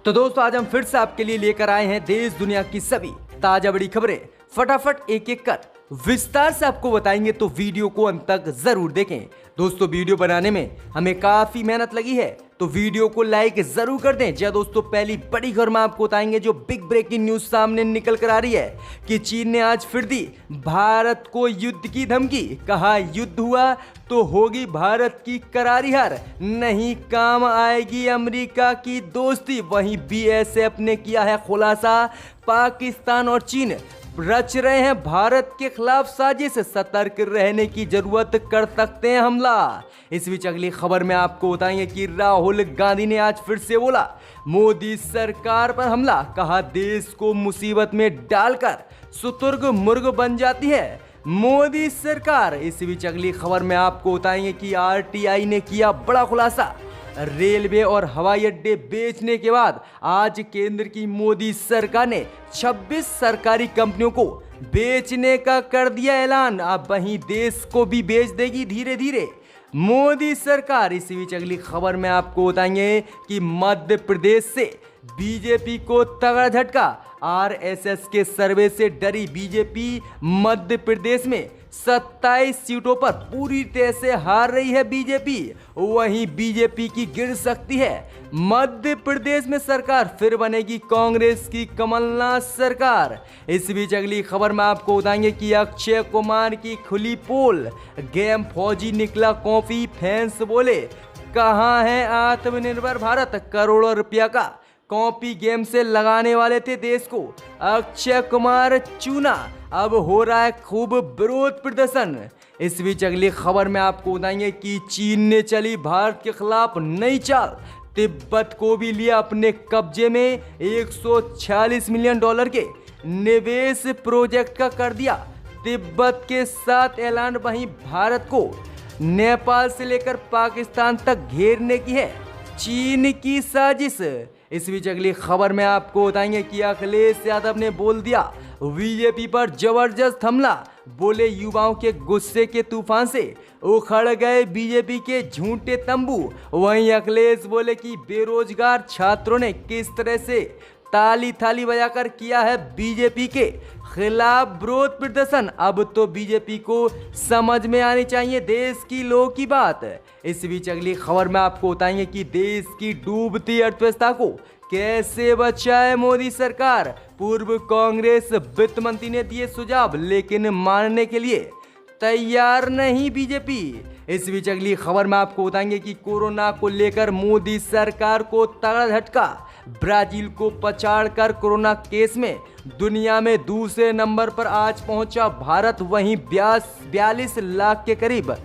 तो दोस्तों आज हम फिर से आपके लिए लेकर आए हैं देश दुनिया की सभी ताजा बड़ी खबरें। फटाफट एक एक कर विस्तार से आपको बताएंगे, तो वीडियो को अंत तक जरूर देखें। दोस्तों वीडियो बनाने में हमें काफी मेहनत लगी है, तो वीडियो को लाइक जरूर कर दें। जी दोस्तों, पहली बड़ी खबर में आपको बताएंगे जो बिग ब्रेकिंग न्यूज सामने निकल कर आ रही है कि चीन ने आज फिर दी भारत को युद्ध की धमकी। कहा युद्ध हुआ तो होगी भारत की करारी हार, नहीं काम आएगी अमेरिका की दोस्ती। वहीं बीएसएफ ने किया है खुलासा, पाकिस्तान और चीन रच रहे हैं भारत के खिलाफ साजिश, सतर्क रहने की जरूरत, कर सकते हैं हमला। इस बीच अगली खबर में आपको बताएंगे कि राहुल गांधी ने आज फिर से बोला मोदी सरकार पर हमला। कहा देश को मुसीबत में डालकर सुतुर्ग मुर्ग बन जाती है मोदी सरकार। इस बीच अगली खबर में आपको बताएंगे कि आरटीआई ने किया बड़ा खुलासा, रेलवे और हवाई अड्डे बेचने के बाद आज केंद्र की मोदी सरकार ने 26 सरकारी कंपनियों को बेचने का कर दिया ऐलान। अब वहीं देश को भी बेच देगी धीरे धीरे मोदी सरकार। इसी बीच अगली खबर में आपको बताएंगे कि मध्य प्रदेश से बीजेपी को तगड़ा झटका। आरएसएस के सर्वे से डरी बीजेपी मध्य प्रदेश में 27 सीटों पर पूरी तरह से हार रही है बीजेपी। वहीं बीजेपी की गिर सकती है मध्य प्रदेश में सरकार, फिर बनेगी कांग्रेस की कमलनाथ सरकार। इस बीच अगली खबर में आपको बताएंगे कि अक्षय कुमार की खुली पोल, गेम फौजी निकला कॉफी, फैंस बोले कहां है आत्मनिर्भर भारत, करोड़ों रुपया का कॉपी गेम से लगाने वाले थे देश को, अक्षय कुमार चुना, अब हो रहा है खूब विरोध प्रदर्शन। इस बीच अगली खबर में आपको बताएंगे कि चीन ने चली भारत के खिलाफ नई चाल, तिब्बत को भी लिया अपने कब्जे में, $146 मिलियन के निवेश प्रोजेक्ट का कर दिया तिब्बत के साथ ऐलान। वहीं भारत को नेपाल से लेकर पाकिस्तान तक घेरने की है चीन की साजिश। इस बीच अगली खबर में आपको बताएंगे कि अखिलेश यादव ने बोल दिया बीजेपी पर जबरदस्त हमला, बोले युवाओं के गुस्से के तूफान से उखड़ गए बीजेपी के झूठे तंबू। वहीं अखिलेश बोले कि बेरोजगार छात्रों ने किस तरह से ताली थाली बजाकर किया है बीजेपी के खिलाफ विरोध प्रदर्शन। अब तो बीजेपी को समझ में आनी चाहिए देश की लोगों की बात। इस बीच अगली खबर में आपको बताएंगे कि देश की डूबती अर्थव्यवस्था को कैसे बचाए मोदी सरकार। पूर्व कांग्रेस वित्त मंत्री ने दिए सुझाव, लेकिन मानने के लिए तैयार नहीं बीजेपी। इस बीच अगली खबर में आपको बताएंगे कि कोरोना को लेकर मोदी सरकार को तगड़ा झटका, ब्राजील को पछाड़कर कोरोना केस में दुनिया में दूसरे नंबर पर आज पहुंचा भारत। वहीं 42 लाख के करीब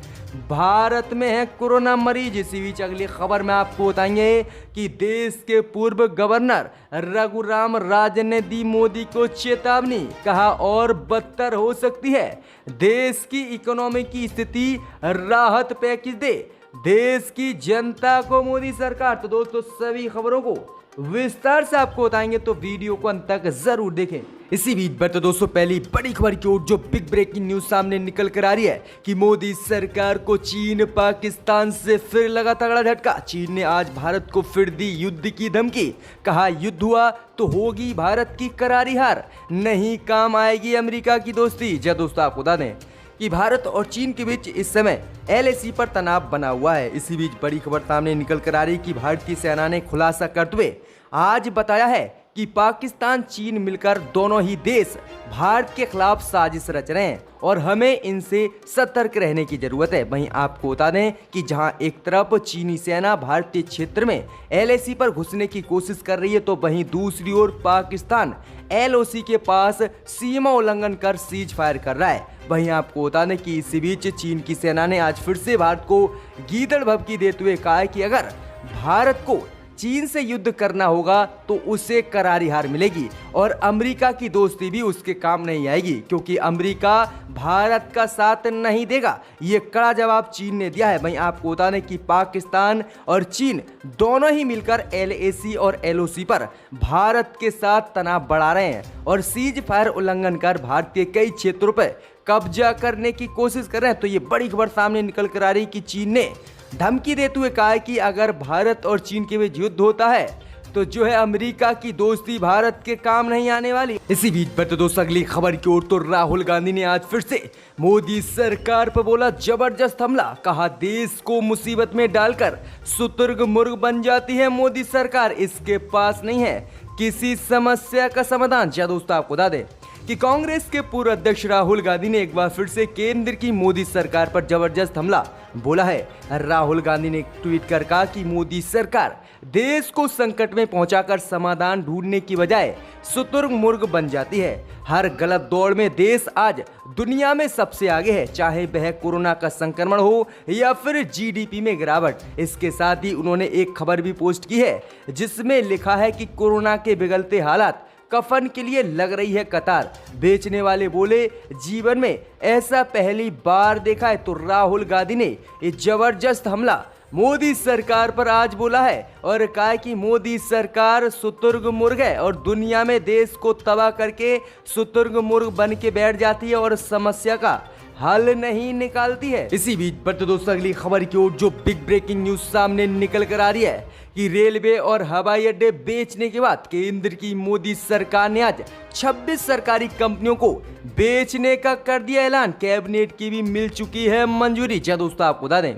भारत में है कोरोना मरीज। इसी बीच अगली खबर में आपको बताएंगे कि देश के पूर्व गवर्नर रघुराम राजन ने दी मोदी को चेतावनी, कहा और बदतर हो सकती है देश की इकोनॉमी की स्थिति, राहत पैकेज दे देश की जनता को मोदी सरकार। तो दोस्तों सभी खबरों को विस्तार से आपको बताएंगे, तो वीडियो को अंत तक जरूर देखें। इसी बीच पर तो दोस्तों पहली बड़ी खबर की ओर जो बिग ब्रेकिंग न्यूज सामने निकल कर आ रही है कि मोदी सरकार को चीन पाकिस्तान से फिर लगा तगड़ा झटका। चीन ने आज भारत को फिर दी युद्ध की धमकी। कहा युद्ध हुआ तो होगी भारत की करारी हार, नहीं काम आएगी अमेरिका की दोस्ती। जब दोस्तों आपको बता दें कि भारत और चीन के बीच इस समय एलएसी पर तनाव बना हुआ है। इसी बीच बड़ी खबर सामने निकल कर आ रही कि भारतीय सेना ने खुलासा करते हुए आज बताया है कि पाकिस्तान चीन मिलकर दोनों ही देश भारत के खिलाफ साजिश रच रहे हैं और हमें इनसे सतर्क रहने की जरूरत है। वहीं आपको बता दें कि जहां एक तरफ चीनी सेना भारतीय क्षेत्र में एलएसी पर घुसने की कोशिश कर रही है, तो वहीं दूसरी ओर पाकिस्तान एलओसी के पास सीमा उल्लंघन कर सीज फायर कर रहा है। वहीं आपको बता दें कि इसी बीच चीन की सेना ने आज फिर से भारत को गीदड़ भभकी देते हुए कहा है कि अगर भारत को चीन से युद्ध करना होगा तो उसे करारी हार मिलेगी और अमेरिका की दोस्ती भी उसके काम नहीं आएगी, क्योंकि अमेरिका भारत का साथ नहीं देगा। ये कड़ा जवाब चीन ने दिया है। वहीं आपको बता दें कि पाकिस्तान और चीन दोनों ही मिलकर एलएसी और एलओसी पर भारत के साथ तनाव बढ़ा रहे हैं और सीज फायर उल्लंघन कर भारत के कई क्षेत्रों पर कब्जा करने की कोशिश कर रहे हैं। तो ये बड़ी खबर सामने निकल कर आ रही कि चीन ने धमकी देते हुए कहा है कि अगर भारत और चीन के बीच युद्ध होता है तो जो है अमेरिका की दोस्ती भारत के काम नहीं आने वाली। इसी बीच पर तो दोस्तों अगली खबर की ओर तो राहुल गांधी ने आज फिर से मोदी सरकार पर बोला जबरदस्त हमला। कहा देश को मुसीबत में डालकर शुतुर्ग मुर्ग बन जाती है मोदी सरकार, इसके पास नहीं है किसी समस्या का समाधान। क्या दोस्तों आपको बता दें कि कांग्रेस के पूर्व अध्यक्ष राहुल गांधी ने एक बार फिर से केंद्र की मोदी सरकार पर जबरदस्त हमला बोला है। राहुल गांधी ने ट्वीट कर कहा कि मोदी सरकार देश को संकट में पहुंचाकर समाधान ढूंढने की बजाय शुतुर्ग मुर्ग बन जाती है। हर गलत दौड़ में देश आज दुनिया में सबसे आगे है, चाहे वह कोरोना का संक्रमण हो या फिर जीडीपी में गिरावट। इसके साथ ही उन्होंने एक खबर भी पोस्ट की है जिसमें लिखा है कि कोरोना के बिगड़ते हालात कफन के लिए लग रही है कतार। बेचने वाले बोले जीवन में ऐसा पहली बार देखा है। तो राहुल गांधी ने ये जबरदस्त हमला मोदी सरकार पर आज बोला है और कहा कि मोदी सरकार शुतुर्ग मुर्ग है और दुनिया में देश को तबाह करके शुतुर्ग मुर्ग बन के बैठ जाती है और समस्या का हल नहीं निकालती है। इसी बीच पर तो दोस्तों अगली खबर की ओर जो बिग ब्रेकिंग न्यूज सामने निकल कर आ रही है कि रेलवे और हवाई अड्डे बेचने के बाद केंद्र की मोदी सरकार ने आज 26 सरकारी कंपनियों को बेचने का कर दिया ऐलान। कैबिनेट की भी मिल चुकी है मंजूरी। क्या दोस्तों आपको बता दें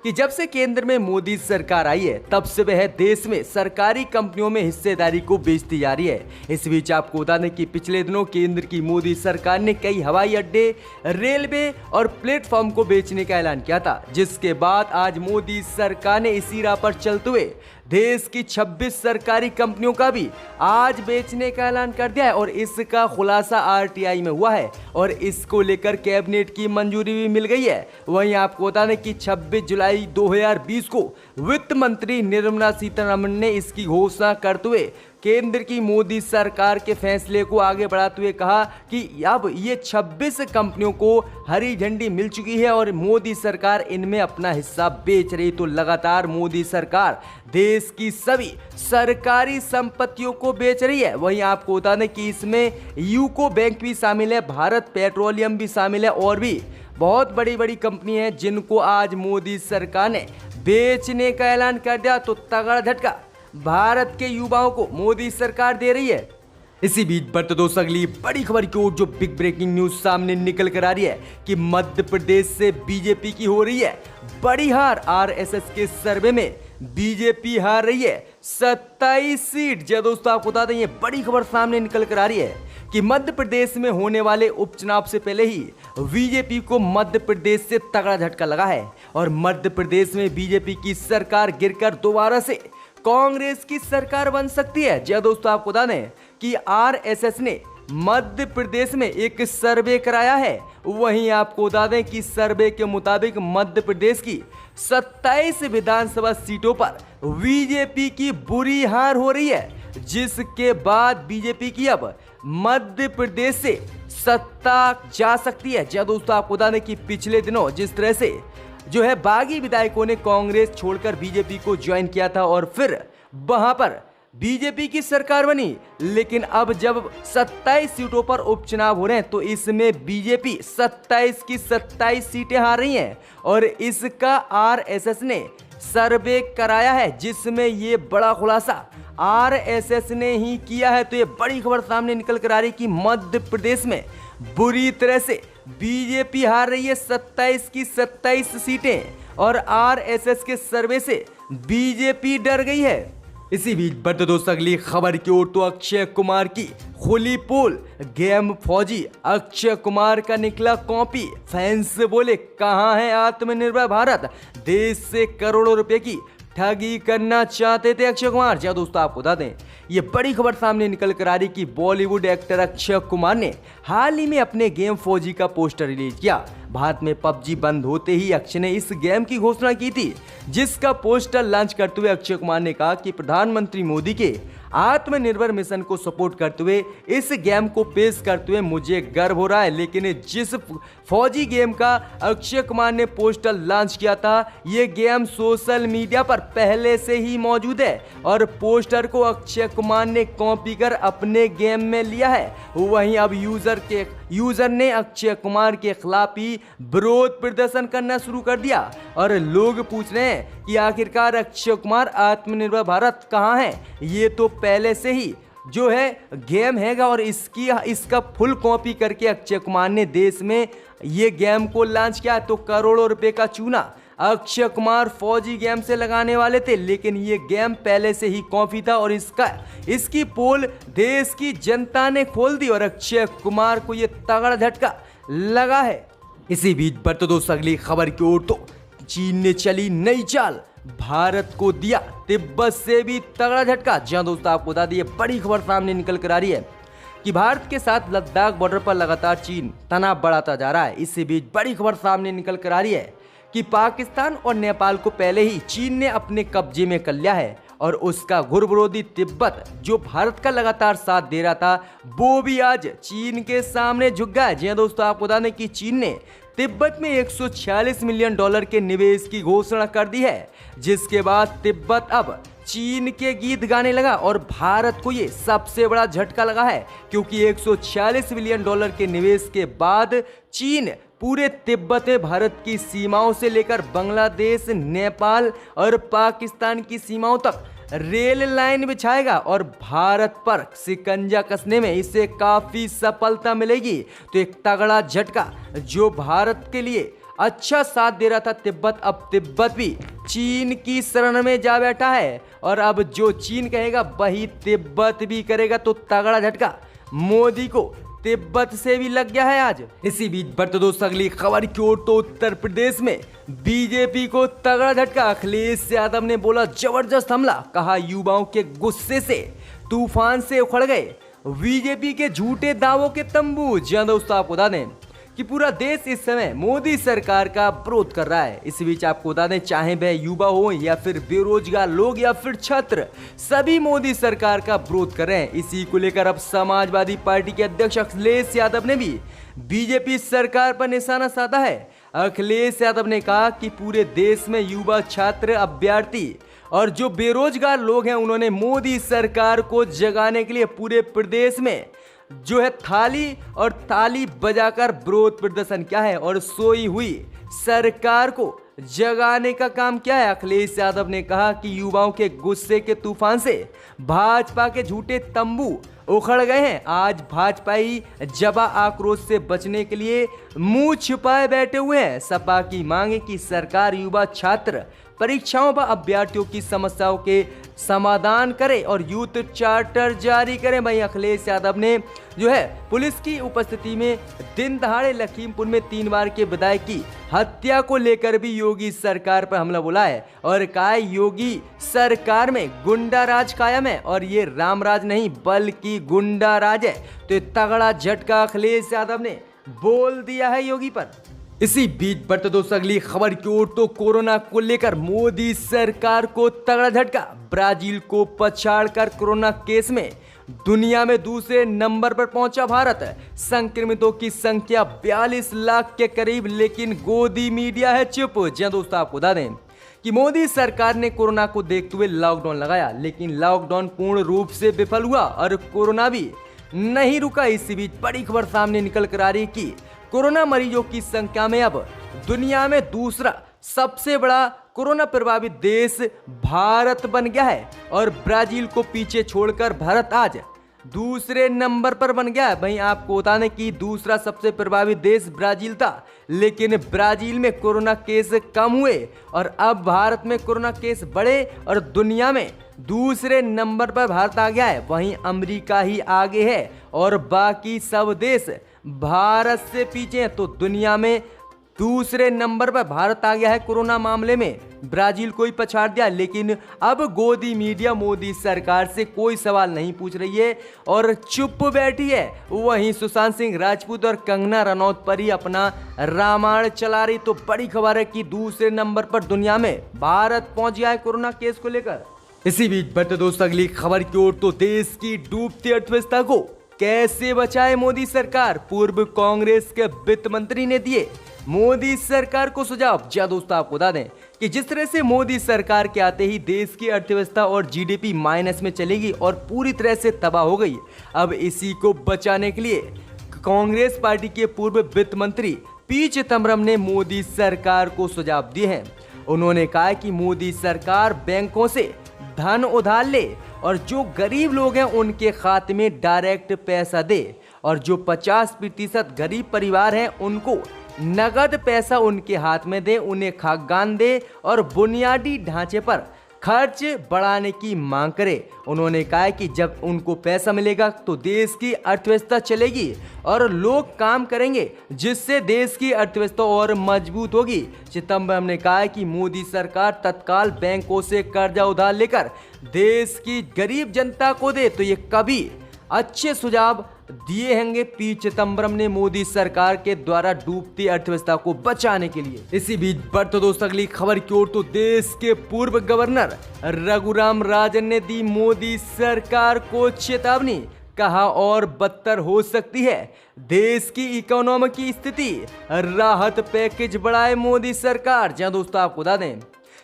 कि जब से केंद्र में मोदी सरकार आई है तब से वह देश में सरकारी कंपनियों में हिस्सेदारी को बेचती जा रही है। इस बीच आपको बता दें कि पिछले दिनों केंद्र की मोदी सरकार ने कई हवाई अड्डे, रेलवे और प्लेटफॉर्म को बेचने का ऐलान किया था, जिसके बाद आज मोदी सरकार ने इसी राह पर चलते हुए देश की 26 सरकारी कंपनियों का भी आज बेचने का ऐलान कर दिया है और इसका खुलासा आरटीआई में हुआ है और इसको लेकर कैबिनेट की मंजूरी भी मिल गई है। वहीं आपको बता दें कि 26 जुलाई 2020 को वित्त मंत्री निर्मला सीतारमण ने इसकी घोषणा करते हुए केंद्र की मोदी सरकार के फैसले को आगे बढ़ाते हुए कहा कि अब ये 26 कंपनियों को हरी झंडी मिल चुकी है और मोदी सरकार इनमें अपना हिस्सा बेच रही। तो लगातार मोदी सरकार देश की सभी सरकारी संपत्तियों को बेच रही है। वहीं आपको बता दें कि इसमें यूको बैंक भी शामिल है, भारत पेट्रोलियम भी शामिल है और भी बहुत बड़ी बड़ी कंपनी है जिनको आज मोदी सरकार ने बेचने का ऐलान कर दिया। तो तगड़ा झटका भारत के युवाओं को मोदी सरकार दे रही है। इसी बीच पर तो दोस्तों अगली बड़ी खबर की ओर जो बिग ब्रेकिंग न्यूज सामने निकल कर आ रही है कि मध्य प्रदेश से बीजेपी की हो रही है बड़ी हार। आरएसएस के सर्वे में बीजेपी हार रही है 27 सीट। जो दोस्तों आपको बता दें ये बड़ी खबर सामने निकल कर आ रही है कि मध्य प्रदेश में होने वाले उपचुनाव से पहले ही बीजेपी को मध्य प्रदेश से तगड़ा झटका लगा है और मध्य प्रदेश में बीजेपी की सरकार गिरकर दोबारा से कांग्रेस की सरकार बन सकती है। जी दोस्तों आपको बता दें कि आरएसएस ने मध्य प्रदेश में एक सर्वे कराया है। वहीं आपको बता दें कि सर्वे के मुताबिक मध्य प्रदेश की 27 विधानसभा सीटों पर बीजेपी की बुरी हार हो रही है, जिसके बाद बीजेपी की अब मध्य प्रदेश से सत्ता जा सकती है। जी दोस्तों आपको बता दें कि पिछले दिनों जिस तरह से जो है बागी विधायकों ने कांग्रेस छोड़कर बीजेपी को ज्वाइन किया था और फिर वहां पर बीजेपी की सरकार बनी, लेकिन अब जब 27 सीटों पर उपचुनाव हो रहे हैं तो इसमें बीजेपी 27 की 27 सीटें हार रही हैं और इसका आरएसएस ने सर्वे कराया है जिसमें ये बड़ा खुलासा आरएसएस ने ही किया है। तो ये बड़ी खबर सामने निकल कर आ रही कि मध्य प्रदेश में बुरी तरह से बीजेपी हार रही है 27 की 27 सीटें और आरएसएस के सर्वे से बीजेपी डर गई है। इसी बीच बढ़ते दोस्तों अगली खबर की ओर तो अक्षय कुमार की खुली पोल, गेम फौजी अक्षय कुमार का निकला कॉपी। फैंस बोले कहां है आत्मनिर्भर भारत, देश से करोड़ों रुपए की ठगी करना चाहते थे अक्षय कुमार। जी दोस्तों आपको बता दें ये बड़ी खबर सामने निकल कर आ रही कि बॉलीवुड एक्टर अक्षय कुमार ने हाल ही में अपने गेम फौजी का पोस्टर रिलीज किया। भारत में पबजी बंद होते ही अक्षय ने इस गेम की घोषणा की थी, जिसका पोस्टर लॉन्च करते हुए अक्षय कुमार ने कहा कि प्रधानमंत्री मोदी के आत्मनिर्भर मिशन को सपोर्ट करते हुए इस गेम को पेश करते हुए मुझे गर्व हो रहा है। लेकिन जिस फौजी गेम का अक्षय कुमार ने पोस्टर लॉन्च किया था, ये गेम सोशल मीडिया पर पहले से ही मौजूद है और पोस्टर को अक्षय कुमार ने कॉपी कर अपने गेम में लिया है। वहीं अब यूजर ने अक्षय कुमार के खिलाफ ही विरोध प्रदर्शन करना शुरू कर दिया और लोग पूछ रहे हैं कि आखिरकार अक्षय कुमार आत्मनिर्भर भारत कहां है। ये तो पहले से ही जो है गेम हैगा और इसका फुल कॉपी करके अक्षय कुमार ने देश में ये गेम को लॉन्च किया। तो करोड़ों रुपए का चूना अक्षय कुमार फौजी गेम से लगाने वाले थे, लेकिन ये गेम पहले से ही कॉपी था और इसकी पोल देश की जनता ने खोल दी और अक्षय कुमार को ये तगड़ा झटका लगा है। इसी बीच पर तो दोस्तों अगली खबर की ओर तो चीन ने चली नई चाल, भारत को दिया तिब्बत से भी तगड़ा झटका। जहां दोस्तों आपको बता दिए बड़ी खबर सामने निकल कर आ रही है कि भारत के साथ लद्दाख बॉर्डर पर लगातार चीन तनाव बढ़ाता जा रहा है। इसी बीच बड़ी खबर सामने निकल कर आ रही है कि पाकिस्तान और नेपाल को पहले ही चीन ने अपने कब्जे में कर लिया है और उसका घुर विरोधी तिब्बत जो भारत का लगातार साथ दे रहा था, वो भी आज चीन के सामने झुक गया। जी हाँ दोस्तों, आपको बता दें कि चीन ने तिब्बत में $146 मिलियन के निवेश की घोषणा कर दी है, जिसके बाद तिब्बत अब चीन के गीत गाने लगा और भारत को ये सबसे बड़ा झटका लगा है, क्योंकि $146 मिलियन के निवेश के बाद चीन पूरे तिब्बत में भारत की सीमाओं से लेकर बांग्लादेश, नेपाल और पाकिस्तान की सीमाओं तक रेल लाइन बिछाएगा और भारत पर शिकंजा कसने में इसे काफी सफलता मिलेगी। तो एक तगड़ा झटका जो भारत के लिए अच्छा साथ दे रहा था तिब्बत, अब तिब्बत भी चीन की शरण में जा बैठा है और अब जो चीन कहेगा वही तिब्बत भी करेगा। तो तगड़ा झटका मोदी को तिब्बत से भी लग गया है आज। इसी बीच बढ़ते दोस्तों अगली खबर की ओर तो उत्तर प्रदेश में बीजेपी को तगड़ा झटका। अखिलेश यादव ने बोला जबरदस्त हमला, कहा युवाओं के गुस्से से तूफान से उखड़ गए बीजेपी के झूठे दावों के तंबू। जी हां दोस्तों, आपको बता दें कि पूरा देश इस समय मोदी सरकार का विरोध कर रहा है। इस बीच आपको बता दें, चाहे वह युवा हो या फिर बेरोजगार लोग या फिर छात्र, सभी मोदी सरकार का विरोध कर रहे हैं। इसी को लेकर अब समाजवादी पार्टी के अध्यक्ष अखिलेश यादव ने भी बीजेपी सरकार पर निशाना साधा है। अखिलेश यादव ने कहा कि पूरे देश में युवा, छात्र, अभ्यर्थी और जो बेरोजगार लोग हैं, उन्होंने मोदी सरकार को जगाने के लिए पूरे प्रदेश में जो है थाली और ताली बजाकर विरोध प्रदर्शन किया है और सोई हुई सरकार को जगाने का काम किया है। अखिलेश यादव ने कहा कि युवाओं के गुस्से के तूफान से भाजपा के झूठे तंबू उखड़ गए हैं। आज भाजपाई जबा आक्रोश से बचने के लिए मुंह छिपाए बैठे हुए हैं। सपा की मांग है कि सरकार युवा, छात्र, परीक्षाओं व अभ्यर्थियों की समस्याओं के समाधान करे और यूथ चार्टर जारी करें। वहीं अखिलेश यादव ने जो है पुलिस की उपस्थिति में दिन दहाड़े लखीमपुर में 3 बार के विधायक की हत्या को लेकर भी योगी सरकार पर हमला बोला है और कहा है योगी सरकार में गुंडा राज कायम है और ये रामराज नहीं बल्कि गुंडा राज है। तो तगड़ा झटका अखिलेश यादव ने बोल दिया है योगी पर। इसी बीच बढ़ते दोस्तों अगली खबर की ओर तो कोरोना को लेकर मोदी सरकार को तगड़ा झटका। ब्राजील को पछाड़कर कोरोना केस में दुनिया में दूसरे नंबर पर पहुंचा भारत। संक्रमितों की संख्या 42 लाख के करीब, लेकिन गोदी मीडिया है चुप। जी हां दोस्तों, आपको बता दें कि मोदी सरकार ने कोरोना को देखते हुए लॉकडाउन लगाया, लेकिन लॉकडाउन पूर्ण रूप से विफल हुआ और कोरोना भी नहीं रुका। इसी बीच बड़ी खबर सामने निकल कर आ रही कि कोरोना मरीजों की संख्या में अब दुनिया में दूसरा सबसे बड़ा कोरोना प्रभावित देश भारत बन गया है और ब्राजील को पीछे छोड़कर भारत आज दूसरे नंबर पर बन गया है। वहीं आपको बता दें कि दूसरा सबसे प्रभावित देश ब्राजील था, लेकिन ब्राजील में कोरोना केस कम हुए और अब भारत में कोरोना केस बढ़े और दुनिया में दूसरे नंबर पर भारत आ गया है। वहीं अमेरिका ही आगे है और बाकी सब देश भारत से पीछे हैं। तो दुनिया में दूसरे नंबर पर भारत आ गया है कोरोना मामले में, ब्राजील को ही पछाड़ दिया। लेकिन अब गोदी मीडिया मोदी सरकार से कोई सवाल नहीं पूछ रही है और चुप बैठी है। वहीं सुशांत सिंह राजपूत और कंगना रनौत पर ही अपना रामायण चला रही। तो बड़ी खबर है कि दूसरे नंबर पर दुनिया में भारत पहुंच गया है कोरोना केस को लेकर। इसी बीच बढ़ते दोस्तों अगली खबर की ओर, तो देश की डूबती अर्थव्यवस्था को कैसे बचाए मोदी सरकार, पूर्व कांग्रेस के वित्त मंत्री ने दिए मोदी सरकार को सुझाव। जी दोस्तों, आपको बता दें कि जिस तरह से मोदी सरकार के आते ही देश की अर्थव्यवस्था और जीडीपी माइनस में चलेगी और पूरी तरह से तबाह हो गई, अब इसी को बचाने के लिए कांग्रेस पार्टी के पूर्व वित्त मंत्री पी चिदम्बरम ने मोदी सरकार को सुझाव दिए हैं। उन्होंने कहा कि मोदी सरकार बैंकों से धन उधार ले और जो गरीब लोग हैं उनके खाते में डायरेक्ट पैसा दे, और जो 50% गरीब परिवार हैं उनको नगद पैसा उनके हाथ में दे, उन्हें खाद्यान्न दे और बुनियादी ढांचे पर खर्च बढ़ाने की मांग करे। उन्होंने कहा कि जब उनको पैसा मिलेगा तो देश की अर्थव्यवस्था चलेगी और लोग काम करेंगे, जिससे देश की अर्थव्यवस्था और मजबूत होगी। चिदम्बरम ने कहा कि मोदी सरकार तत्काल बैंकों से कर्जा उधार लेकर देश की गरीब जनता को दे, तो ये कभी अच्छे सुझाव दिए होंगे पी चिदम्बरम ने मोदी सरकार के द्वारा डूबती अर्थव्यवस्था को बचाने के लिए। इसी बीच बढ़ते दोस्तों अगली खबर की ओर, तो देश के पूर्व गवर्नर रघुराम राजन ने दी मोदी सरकार को चेतावनी, कहा और बदतर हो सकती है देश की इकोनॉमी की स्थिति, राहत पैकेज बढ़ाए मोदी सरकार। जहां दोस्तों आपको बता दें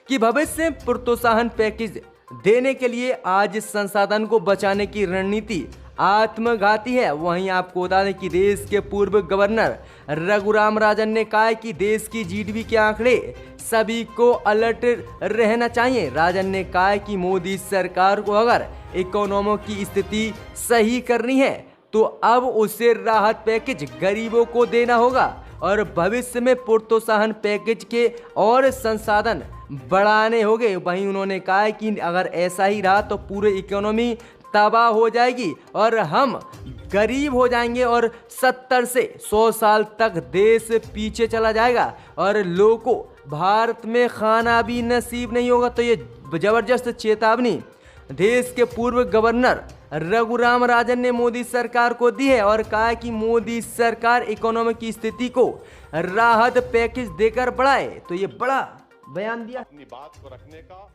कि भविष्य में प्रोत्साहन पैकेज देने के लिए आज संसाधन को बचाने की रणनीति आत्मघाती है। वहीं आपको बता दें कि देश के पूर्व गवर्नर रघुराम राजन ने कहा है कि देश की जीडीपी के आंकड़े सभी को अलर्ट रहना चाहिए। राजन ने कहा है कि मोदी सरकार को अगर इकोनॉमी की स्थिति सही करनी है तो अब उसे राहत पैकेज गरीबों को देना होगा और भविष्य में प्रोत्साहन पैकेज के और संसाधन बढ़ाने होंगे। वहीं उन्होंने कहा है कि अगर ऐसा ही रहा तो पूरी इकोनॉमी तबाह हो जाएगी और हम गरीब हो जाएंगे और 70 से 100 साल तक देश पीछे चला जाएगा और लोगों को भारत में खाना भी नसीब नहीं होगा। तो ये जबरदस्त चेतावनी देश के पूर्व गवर्नर रघुराम राजन ने मोदी सरकार को दी है और कहा कि मोदी सरकार इकोनॉमी की स्थिति को राहत पैकेज देकर बढ़ाए। तो ये बड़ा बयान दिया। अपनी बात को रखने का